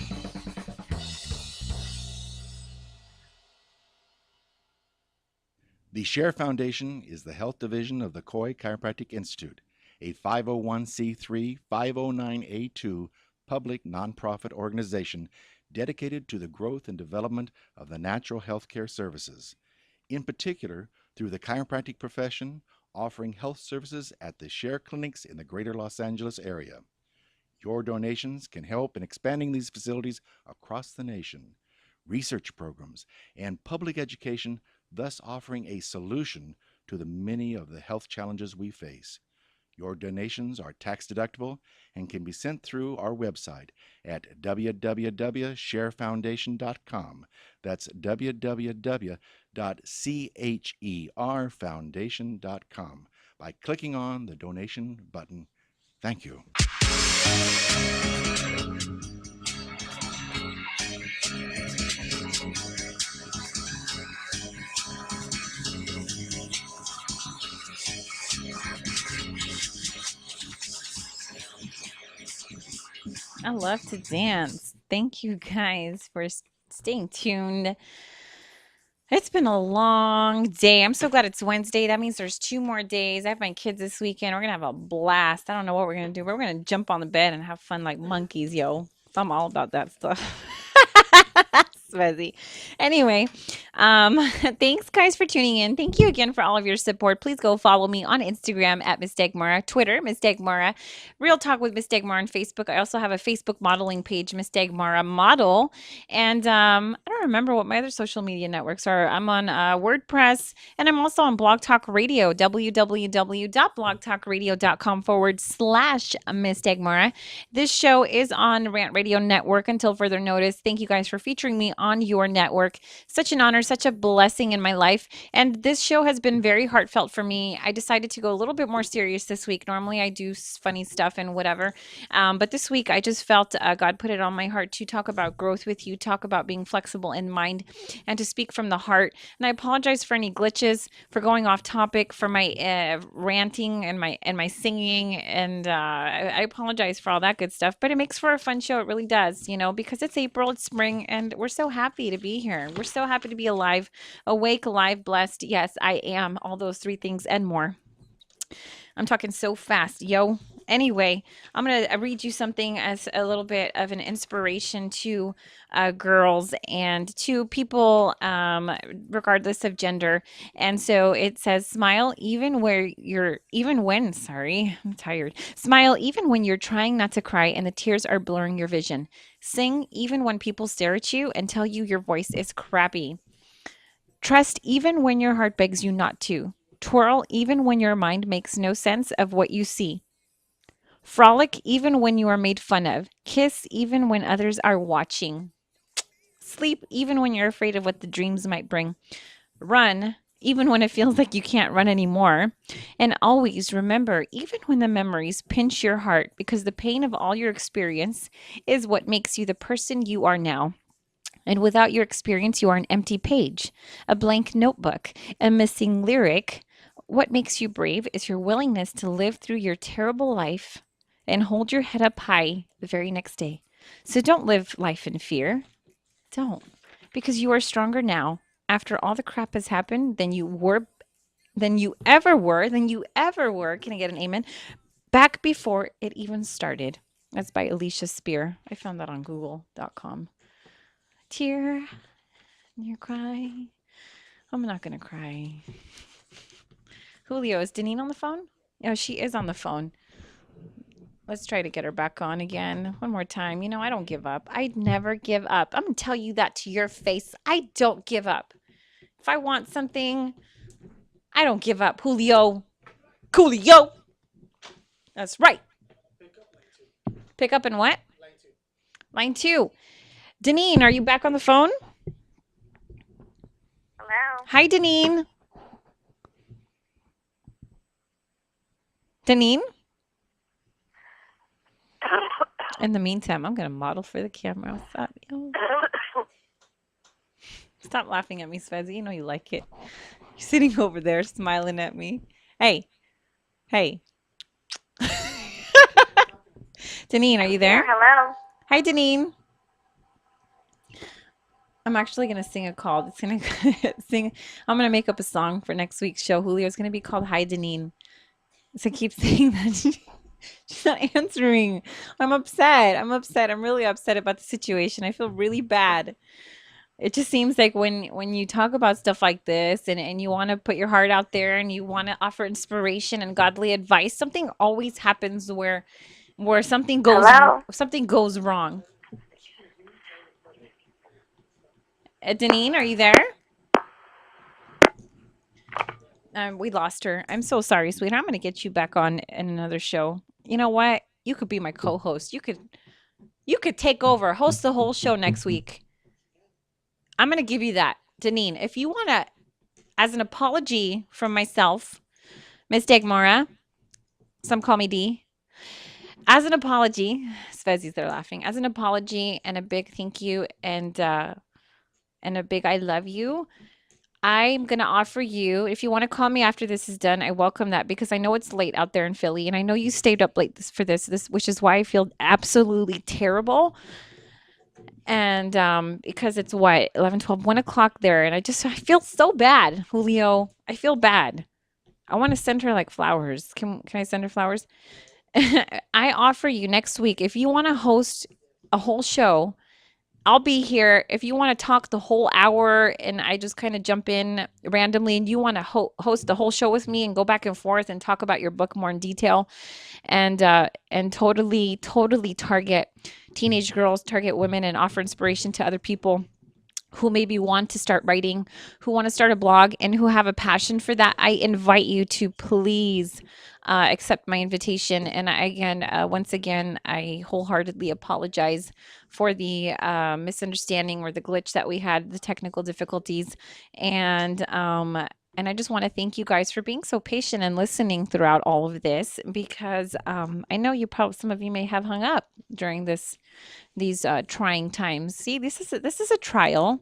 The Share Foundation is the health division of the Coy Chiropractic Institute, a 501c3 509A2 public nonprofit organization dedicated to the growth and development of the natural health care services, in particular through the chiropractic profession, offering health services at the Share clinics in the greater Los Angeles area. Your donations can help in expanding these facilities across the nation, research programs, and public education, thus offering a solution to the many of the health challenges we face. Your donations are tax deductible and can be sent through our website at www.sharefoundation.com. That's www.cherfoundation.com by clicking on the donation button. Thank you. I love to dance. Thank you guys for staying tuned. It's been a long day. I'm so glad it's Wednesday. That means there's 2 more days. I have my kids this weekend. We're going to have a blast. I don't know what we're going to do, but we're going to jump on the bed and have fun like monkeys, yo. I'm all about that stuff. Smezzy. Anyway, thanks guys for tuning in. Thank you again for all of your support. Please go follow me on Instagram at Miss Dagmara, Twitter, Miss Dagmara, Real Talk with Miss Dagmara on Facebook. I also have a Facebook modeling page, Miss Dagmara Model. And I don't remember what my other social media networks are. I'm on WordPress, and I'm also on Blog Talk Radio, www.blogtalkradio.com/Miss Dagmara. This show is on Rant Radio Network until further notice. Thank you guys for featuring me on your network. Such an honor, such a blessing in my life. And this show has been very heartfelt for me. I decided to go a little bit more serious this week. Normally I do funny stuff and whatever. But this week I just felt God put it on my heart to talk about growth with you, talk about being flexible in mind, and to speak from the heart. And I apologize for any glitches, for going off topic, for my ranting and my singing. And I apologize for all that good stuff. But it makes for a fun show. It really does, you know, because it's April, it's spring, and we're so happy to be here. We're so happy to be alive, awake, alive, blessed. Yes, I am. All those 3 things and more. I'm talking so fast, yo. Anyway, I'm going to read you something as a little bit of an inspiration to girls and to people, regardless of gender. And so it says, smile even when, I'm tired. Smile even when you're trying not to cry and the tears are blurring your vision. Sing even when people stare at you and tell you your voice is crappy. Trust even when your heart begs you not to. Twirl even when your mind makes no sense of what you see. Frolic even when you are made fun of. Kiss even when others are watching. Sleep even when you're afraid of what the dreams might bring. Run even when it feels like you can't run anymore. And always remember, even when the memories pinch your heart, because the pain of all your experience is what makes you the person you are now. And without your experience, you are an empty page, a blank notebook, a missing lyric. What makes you brave is your willingness to live through your terrible life and hold your head up high the very next day. So don't live life in fear. Don't. Because you are stronger now after all the crap has happened than you were, than you ever were, than you ever were. Can I get an amen? Back before it even started. That's by Alicia Spear. I found that on google.com. Tear, you're crying. I'm not going to cry. Julio, is Deneen on the phone? Oh, she is on the phone. Let's try to get her back on again. One more time. You know, I don't give up. I never give up. I'm going to tell you that to your face. I don't give up. If I want something, I don't give up. Julio. Coolio. That's right. Pick up in what? Line 2. Deneen, are you back on the phone? Hello. Hi, Deneen. Deneen? In the meantime, I'm going to model for the camera. What's that? Oh. Stop laughing at me, Svezi. You know you like it. You're sitting over there smiling at me. Hey. Hey. Deneen, are you there? Hello. Hi, Deneen. I'm actually going to sing a call. It's going to sing. I'm going to make up a song for next week's show. Julio's going to be called Hi, Deneen. So keep saying that. She's not answering. I'm upset. I'm really upset about the situation. I feel really bad. It just seems like when you talk about stuff like this and you want to put your heart out there and you want to offer inspiration and godly advice, something always happens where something goes wrong. Deneen, are you there? We lost her. I'm so sorry, sweetheart. I'm going to get you back on in another show. You know what? You could be my co-host. You could take over, host the whole show next week. I'm going to give you that. Deneen, if you want to, as an apology from myself, Miss Dagmara, some call me D, as an apology, Svezi's there laughing, as an apology and a big thank you and a big I love you, I'm going to offer you, if you want to call me after this is done, I welcome that because I know it's late out there in Philly and I know you stayed up late for this, which is why I feel absolutely terrible. And because it's what, 11, 12, 1 o'clock there. And I feel so bad, Julio. I feel bad. I want to send her like flowers. Can I send her flowers? I offer you next week, if you want to host a whole show, I'll be here. If you want to talk the whole hour and I just kind of jump in randomly and you want to host the whole show with me and go back and forth and talk about your book more in detail and totally target teenage girls, target women and offer inspiration to other people who maybe want to start writing, who want to start a blog and who have a passion for that, I invite you to please accept my invitation. And once again, I wholeheartedly apologize for the misunderstanding or the glitch that we had, the technical difficulties. And I just want to thank you guys for being so patient and listening throughout all of this, because I know some of you may have hung up during these trying times. See, this is a trial.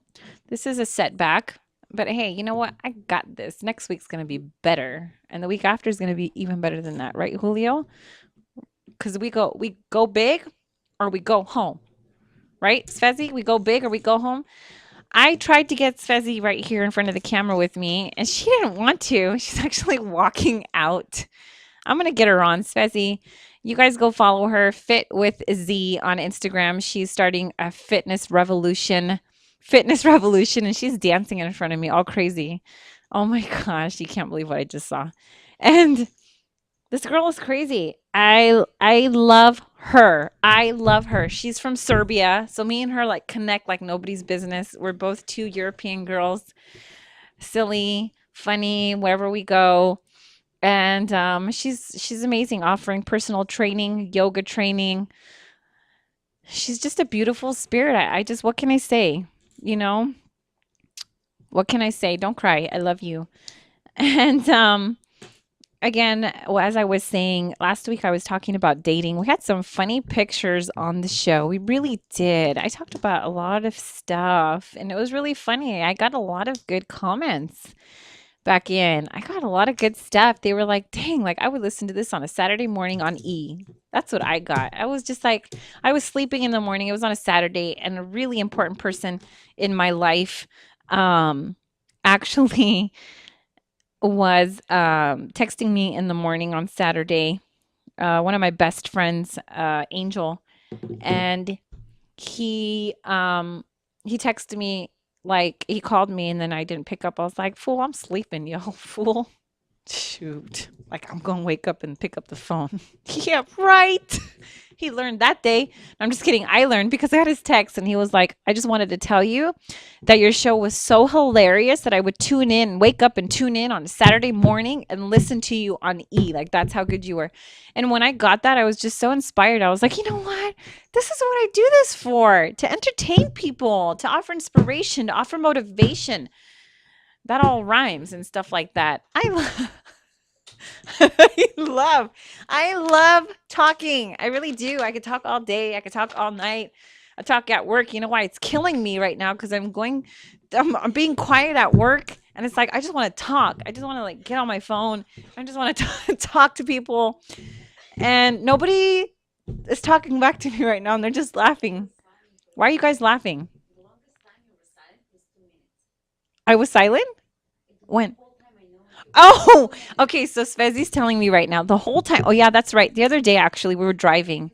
This is a setback. But hey, you know what? I got this. Next week's going to be better. And the week after is going to be even better than that. Right, Julio? Because we go big or we go home. Right, Svezi? We go big or we go home. I tried to get Svezi right here in front of the camera with me, and she didn't want to. She's actually walking out. I'm going to get her on. Svezi, you guys go follow her, Fit with Z on Instagram. She's starting a fitness revolution, and she's dancing in front of me all crazy. Oh my gosh, you can't believe what I just saw. And this girl is crazy. I love her. I love her. She's from Serbia. So me and her like connect like nobody's business. We're both two European girls. Silly, funny, wherever we go. And she's amazing, offering personal training, yoga training. She's just a beautiful spirit. I just, what can I say? you know, what can I say? Don't cry. I love you. And again, as I was saying, last week I was talking about dating. We had some funny pictures on the show. We really did. I talked about a lot of stuff and it was really funny. I got a lot of good comments back in. I got a lot of good stuff. They were like, dang, like I would listen to this on a Saturday morning on E. That's what I got. I was just like, I was sleeping in the morning. It was on a Saturday, and a really important person in my life actually was texting me in the morning on Saturday. One of my best friends, Angel, and he texted me, like he called me and then I didn't pick up. I was like, fool, I'm sleeping, yo, fool. Shoot. Like I'm gonna wake up and pick up the phone. Yeah, right. He learned that day. I'm just kidding. I learned because I got his text and he was like, I just wanted to tell you that your show was so hilarious that I would tune in, wake up and tune in on a Saturday morning and listen to you on E. Like that's how good you were. And when I got that, I was just so inspired. I was like, you know what? This is what I do this for, to entertain people, to offer inspiration, to offer motivation. That all rhymes and stuff like that. I love talking. I really do. I could talk all day. I could talk all night. I talk at work. You know why? It's killing me right now because I'm being quiet at work, and it's like I just want to talk. I just want to like get on my phone. I just want to talk to people, and nobody is talking back to me right now, and they're just laughing. Why are you guys laughing? I was silent? When? Oh, okay. So Svezi's telling me right now the whole time. Oh, yeah, that's right. The other day, actually, we were driving.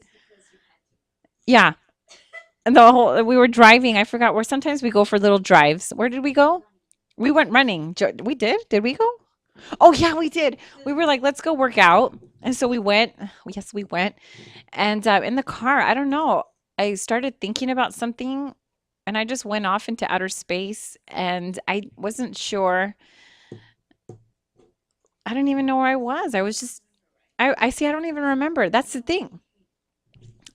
Yeah. And we were driving. I forgot where. Sometimes we go for little drives. Where did we go? We went running. We did? Did we go? Oh, yeah, we did. We were like, let's go work out. And so we went. Yes, we went. And in the car, I don't know. I started thinking about something and I just went off into outer space and I wasn't sure. I don't even know where I was. I was just, I see, I don't even remember. That's the thing.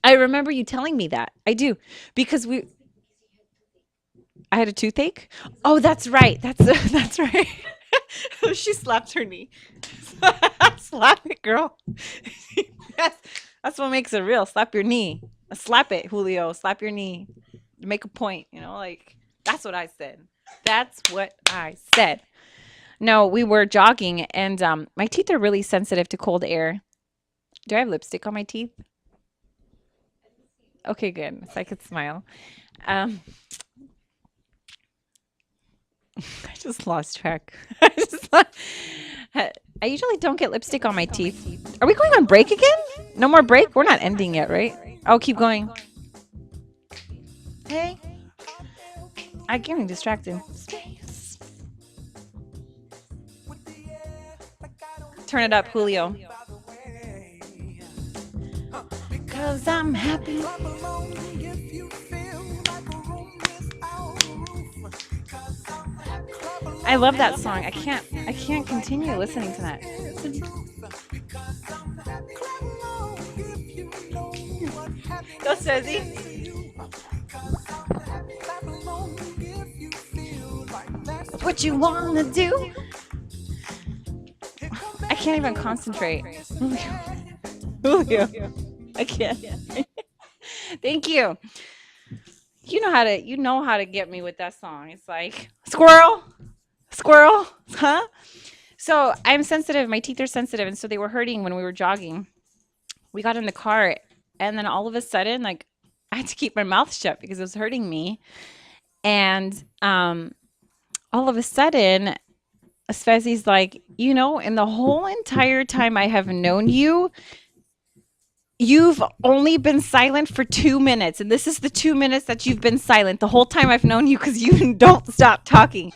I remember you telling me that. I do. Because I had a toothache. Oh, that's right. That's right. She slapped her knee. Slap it, girl. That's what makes it real. Slap your knee. Slap it, Julio. Slap your knee. Make a point, like that's what I said. That's what I said. No, we were jogging and my teeth are really sensitive to cold air. Do I have lipstick on my teeth? Okay, good. So I could smile. I just lost track. I usually don't get lipstick on my teeth. Are we going on break again? No more break? We're not ending yet, right? Oh, keep going. Hey. I'm getting distracted. Turn it up, Julio. Cause I'm happy. I love that song. I can't continue listening to that. Go, Suzy. What you wanna do? I can't even concentrate. Julio. I can't. Thank you. You know how to get me with that song. It's like squirrel, huh? So I'm sensitive. My teeth are sensitive, and so they were hurting when we were jogging. We got in the car, and then all of a sudden, like I had to keep my mouth shut because it was hurting me. And all of a sudden, Svezi's like, in the whole entire time I have known you, you've only been silent for 2 minutes. And this is the 2 minutes that you've been silent the whole time I've known you because you don't stop talking.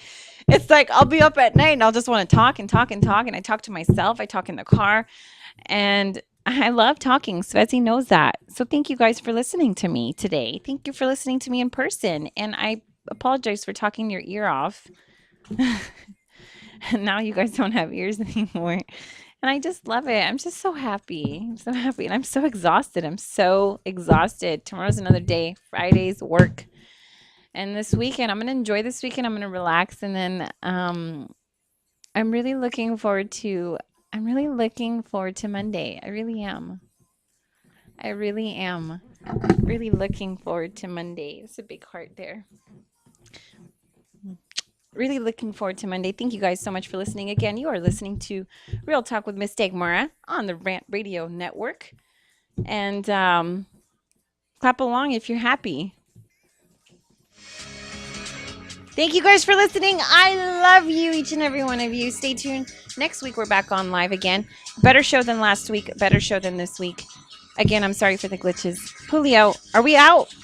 It's like I'll be up at night and I'll just want to talk and talk and talk. And I talk to myself. I talk in the car. And I love talking. Svezi knows that. So thank you guys for listening to me today. Thank you for listening to me in person. And I apologize for talking your ear off. And now you guys don't have ears anymore. And I just love it. I'm just so happy. I'm so happy. And I'm so exhausted. Tomorrow's another day. Friday's work. And this weekend, I'm going to enjoy this weekend. I'm going to relax. And then I'm really looking forward to Monday. I really am. Really looking forward to Monday. It's a big heart there. Really looking forward to Monday. Thank you guys so much for listening. Again, you are listening to Real Talk with Miss Dagmara on the Rant Radio Network. And clap along if you're happy. Thank you guys for listening. I love you, each and every one of you. Stay tuned. Next week, we're back on live again. Better show than last week. Better show than this week. Again, I'm sorry for the glitches. Julio, are we out?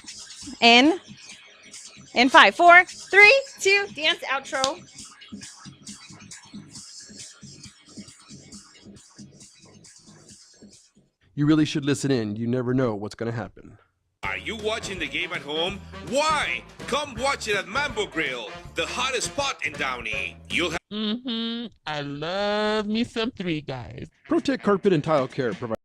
In 5, 4, 3, 2, dance outro. You really should listen in. You never know what's going to happen. Are you watching the game at home? Why? Come watch it at Mambo Grill, the hottest spot in Downey. You'll have I love me some 3 guys. ProTech Carpet and Tile Care provides